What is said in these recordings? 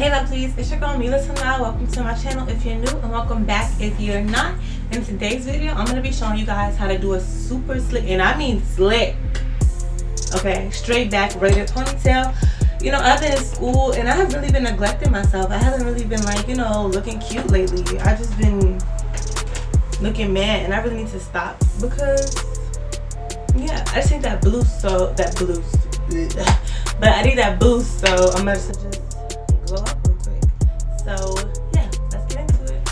Hey lovelies, it's your girl Meelah Sanaa. Welcome to my channel if you're new, and welcome back if you're not. In today's video, I'm going to be showing you guys how to do a super slick, and I mean slick, okay, straight back braided ponytail. You know, I've been in school and I have really been neglecting myself. I haven't really been like, you know, looking cute lately. I've just been looking mad and I really need to stop because, yeah, I just need that boost, but I need that boost, so I'm going to just glow up real quick. So yeah, let's get into it.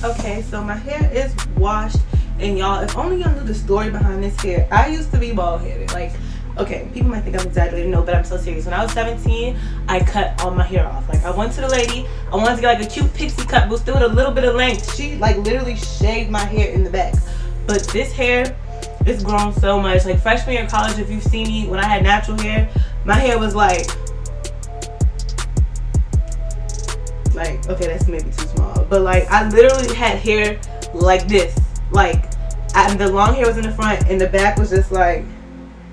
Okay, so my hair is washed, and y'all, if only y'all knew the story behind this hair. I used to be bald headed. Like, okay, people might think I'm exaggerating, no, but I'm so serious. When I was 17, I cut all my hair off. Like, I went to the lady, I wanted to get like a cute pixie cut, but still with a little bit of length. She like literally shaved my hair in the back. But this hair, it's grown so much. Like freshman year of college, if you've seen me when I had natural hair, my hair was like, okay, that's maybe too small, but like I literally had hair like this. Like the long hair was in the front and the back was just like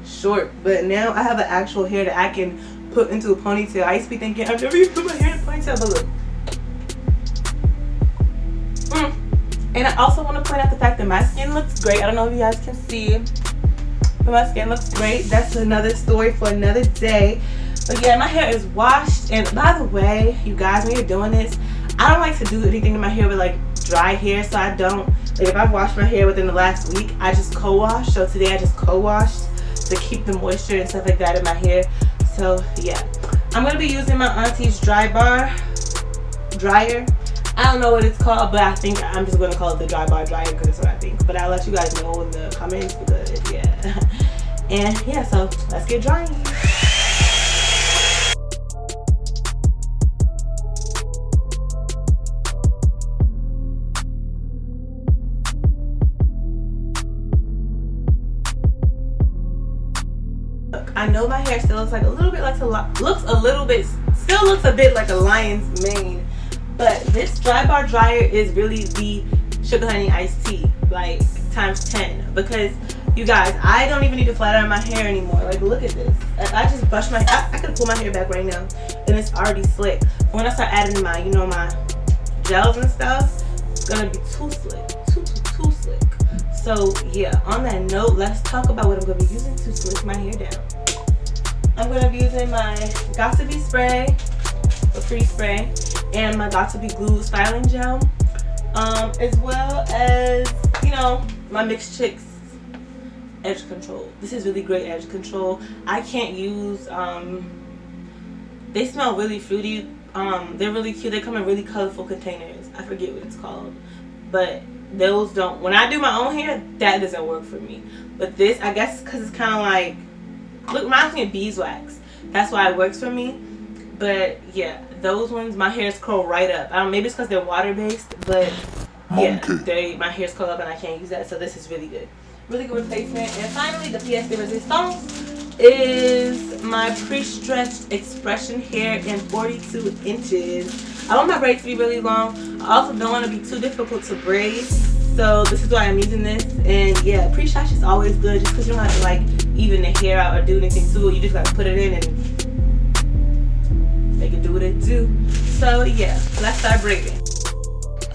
short, but now I have an actual hair that I can put into a ponytail. I used to be thinking I've never even put my hair in a ponytail, but look. And I also want to point out the fact that my skin looks great. I don't know if you guys can see, but my skin looks great. That's another story for another day. But yeah, my hair is washed. And by the way, you guys, when you're doing this, I don't like to do anything to my hair with like dry hair, so I don't, like if I've washed my hair within the last week, I just co-wash. So today I just co-washed to keep the moisture and stuff like that in my hair. So yeah, I'm gonna be using my auntie's dryer. I don't know what it's called, but I think I'm just gonna call it the dry bar dryer because that's what I think. But I'll let you guys know in the comments because yeah. And yeah, so let's get drying. I know my hair still looks like a little bit like still looks a bit like a lion's mane, but this dry bar dryer is really the sugar honey iced tea, like times 10, because you guys, I don't even need to flat iron my hair anymore. Like look at this. I just brush my I could pull my hair back right now and it's already slick. But when I start adding my, you know, my gels and stuff, it's gonna be too slick, too slick. So yeah, on that note, let's talk about what I'm gonna be using to slick my hair down. I'm going to be using my Got2b spray, the free spray, and my Got2b glue styling gel, as well as, you know, my Mixed Chicks edge control. This is really great edge control. I can't use, they smell really fruity. They're really cute. They come in really colorful containers. I forget what it's called, but those don't, when I do my own hair, that doesn't work for me. But this, I guess because it's kind of like, look, reminds me of beeswax. That's why it works for me. But yeah, those ones, my hairs curl right up. I don't, maybe it's because they're water based, but yeah, my hairs curl up and I can't use that. So this is really good, really good replacement. And finally, the pièce de résistance is my pre-stretched expression hair in 42 inches. I want my braids to be really long. I also don't want to be too difficult to braid, so this is why I'm using this. And yeah, pre-stretch is always good just because you don't have to like even the hair out or do anything to it. You just gotta put it in and make it do what it do. So yeah, let's start braiding.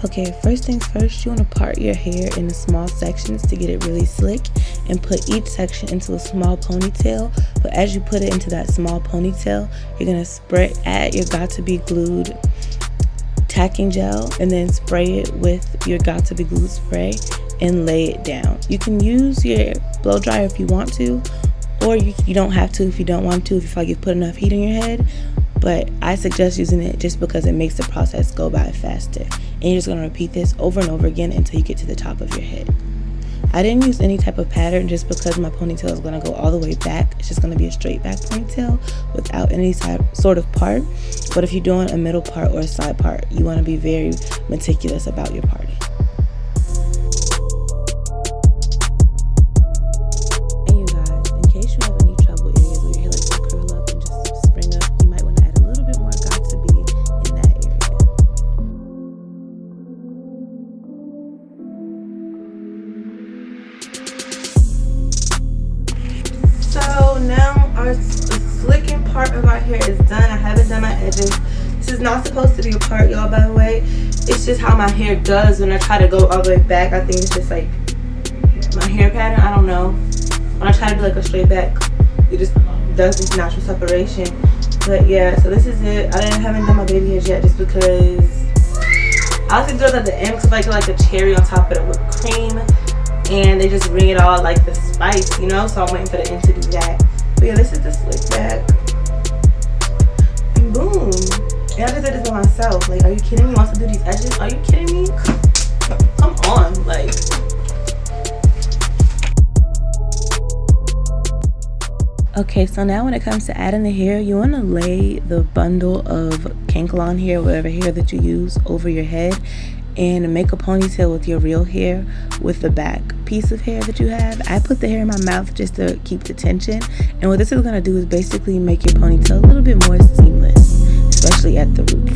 Okay, first things first, you want to part your hair into small sections to get it really slick and put each section into a small ponytail. But as you put it into that small ponytail, you're gonna add your Got2b glued tacking gel and then spray it with your Got2b glue spray and lay it down. You can use your blow dryer if you want to, or you don't have to if you don't want to, if you feel like you've put enough heat on your head. But I suggest using it just because it makes the process go by faster. And you're just going to repeat this over and over again until you get to the top of your head. I didn't use any type of pattern just because my ponytail is going to go all the way back. It's just going to be a straight back ponytail without any sort of part. But if you're doing a middle part or a side part, you want to be very meticulous about your parting. And you guys, in case you have any trouble areas where your hair likes to curl up and just spring up, you might want to add a little bit more Got2b in that area. So now our slicking part part of my hair is done. I haven't done my edges. This is not supposed to be a part, y'all, by the way. It's just how my hair does when I try to go all the way back. I think it's just like my hair pattern. I don't know. When I try to do like a straight back, it just does this natural separation. But yeah, so this is it. I haven't done my baby hairs yet just because I like to do it at the end because I like a cherry on top of the whipped cream. And they just bring it all like the spice, you know? So I'm waiting for the end to do that. But yeah, this is the slick back. And boom. And I just did this by myself. Like, are you kidding me? Wants to do these edges? Are you kidding me? Come on. Like. Okay, so now when it comes to adding the hair, you want to lay the bundle of Canon hair, whatever hair that you use, over your head and make a ponytail with your real hair with the back piece of hair that you have. I put the hair in my mouth just to keep the tension, and what this is going to do is basically make your ponytail a little bit more seamless, especially at the root.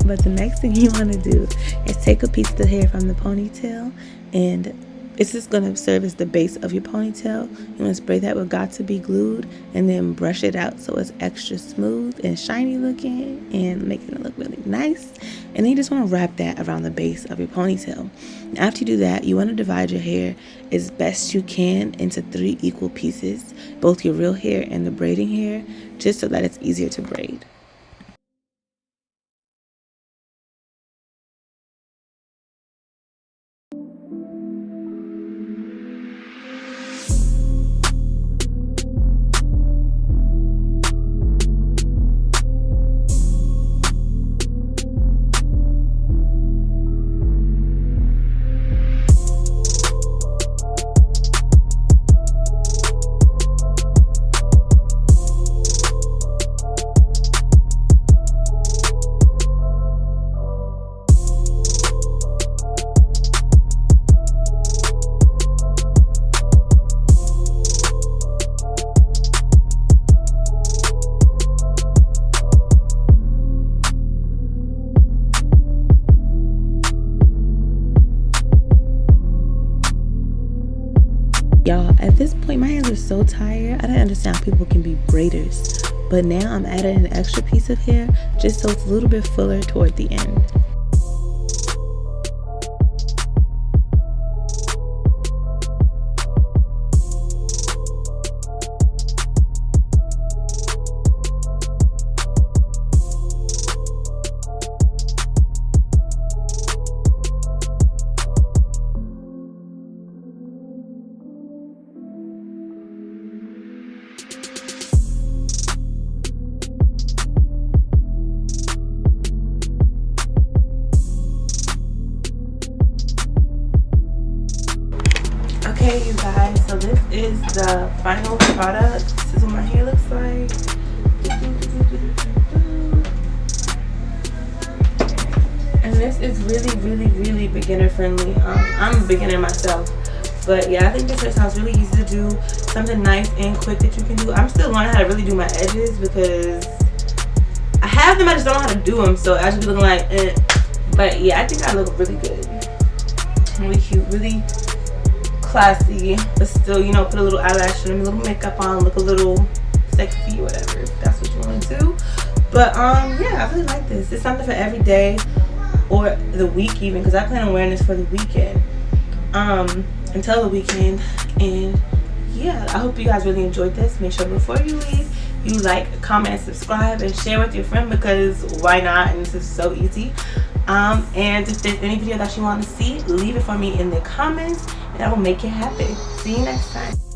But the next thing you want to do is take a piece of the hair from the ponytail, and it's just going to serve as the base of your ponytail. You want to spray that with Got To Be glued and then brush it out so it's extra smooth and shiny looking and making it look really nice. And then you just want to wrap that around the base of your ponytail. After you do that, you want to divide your hair as best you can into 3 equal pieces, both your real hair and the braiding hair, just so that it's easier to braid. Y'all, at this point my hands are so tired. I don't understand how people can be braiders, but now I'm adding an extra piece of hair just so it's a little bit fuller toward the end. Okay, you guys, so this is the final product. This is what my hair looks like. And this is really beginner friendly. I'm a beginner myself, but yeah, I think this hairstyle is really easy to do, something nice and quick that you can do. I'm still learning how to really do my edges because I have them, I just don't know how to do them, so I should be looking like but yeah, I think I look really good, really cute, really classy, but still, you know, put a little eyelash and a little makeup on, look a little sexy, whatever, if that's what you want to do. But yeah, I really like this. It's something for every day or the week even, because I plan on wearing this for the weekend, until the weekend. And yeah, I hope you guys really enjoyed this. Make sure before you leave, you like, comment, subscribe, and share with your friend, because why not? And this is so easy. And if there's any video that you want to see, leave it for me in the comments and I will make it happen. See you next time.